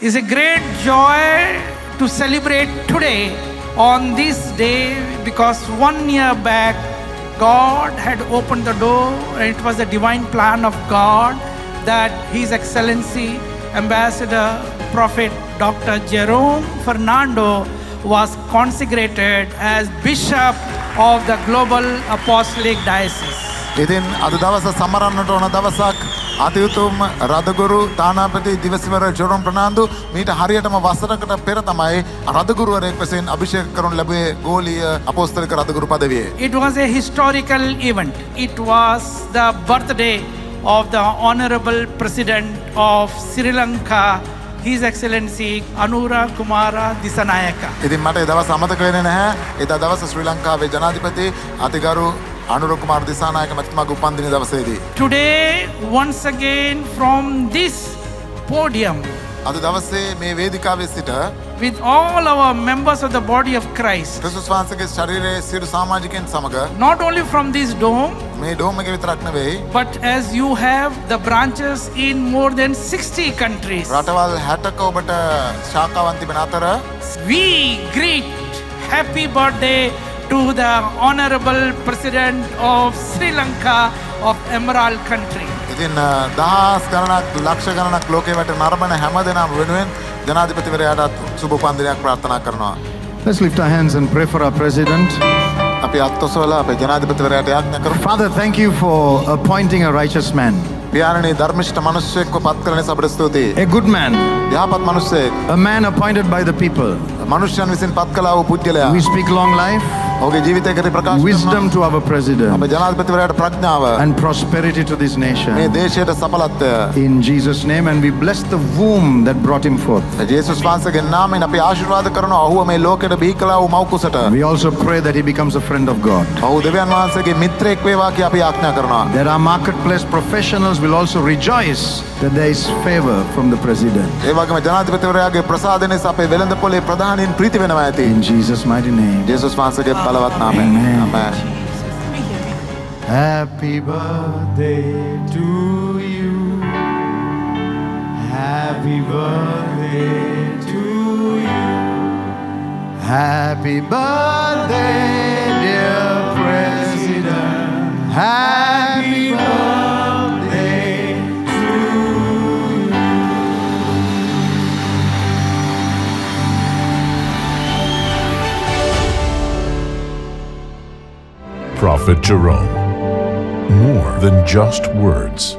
It's a great joy to celebrate today on this day because 1 year back God had opened the door and it was the divine plan of God that His Excellency Ambassador Prophet Dr. Jerome Fernando was consecrated as Bishop of the Global Apostolic Diocese. ඉතින් අද දවස සමරන්නට ඕන දවසක් අතිඋතුම් රදගුරු තානාපති දිවසිවර ජොරොම් ප්‍රනාන්දු මීට හරියටම වසරකට පෙර තමයි රදගුරුවරයෙක් වශයෙන් අභිෂේක කරනු ලැබුවේ ගෝලීය අපෝස්තලික රදගුරු පදවියේ. It was a historical event. It was the birthday of the Honorable President of Sri Lanka, His Excellency Anura Kumara Disanayaka. ඉතින් මට ඒ දවස් අමතක වෙන්නේ නැහැ. එදා දවස ශ්‍රී ලංකාවේ ජනාධිපති අතිගරු අනුර කුමාර දිසානායක මැතිතුමාගේ උපන්දින දවසේදී. Today, once again from this podium, අද දවසේ මේ වේදිකාවේ සිට with all our members of the body of Christ, ක්‍රිස්තුස් වහන්සේගේ ශරීරයේ සියලු සමාජිකයන් සමග not only from this dome, මේ ඩෝම් එකේ විතරක් නෙවෙයි but as you have the branches in more than 60 countries, රටවල් 60ක ඔබට ශාඛාවන් තිබෙන අතර we greet happy birthday to the Honorable President of Sri Lanka of Emerald country. ඉතින් දහස් ගණනක් ලක්ෂ ගණනක් ලෝකේ වැට නරඹන හැම දෙනාම වෙනුවෙන් ජනාධිපතිවරයාට සුබ උපන්දිනයක් ප්‍රාර්ථනා කරනවා. Let's lift our hands and pray for our president. අපි අත්ඔසවලා අපේ ජනාධිපතිවරයාට යාඥා කරමු. Father, thank you for appointing a righteous man, පියාණනි ධර්මිෂ්ඨ මිනිසෙක්ව පත් කරන නිසා අපට ස්තුතියි. a good man, යහපත් මිනිසෙක්, a man appointed by the people. මිනිසයන් විසින් පත් කළා වූ පුද්ගලයා. We speak long life, ඔහුගේ ජීවිතය කෙරෙහි ප්‍රකාශ කරනවා. wisdom to our president, අපේ ජනාධිපතිවරයාට ප්‍රඥාව, and prosperity to this මේ nation. දේශයට සඵලත්වය. In Jesus' name, and we bless the womb that brought him forth. ජේසුස් වහන්සේගේ නාමයෙන් අපි ආශිර්වාද කරනවා ඔහුව මේ ලෝකෙට බිහි කළා වූ මව් කුසට. We also pray that he becomes a friend of God. ඔහු දෙවියන් වහන්සේගේ මිත්‍රයෙක් වේවා කියා අපි ආඥා කරනවා. That our marketplace professionals will also rejoice that there is favor from the president. ඒ වගේම ජනාධිපතිවරයාගේ ප්‍රසාදය නිසා අපේ වෙළඳපොලේ ප්‍රධානීන් ප්‍රීති වෙනවා ඇති. In Jesus' mighty name. ජේසුස් වහන්සේගේ බලවත් නාමයෙන්. Amen. ආමේන්. Happy birthday to you. Happy birthday to you. Happy birthday, dear President. Happy birthday to you. Prophet Jerome. More than just words.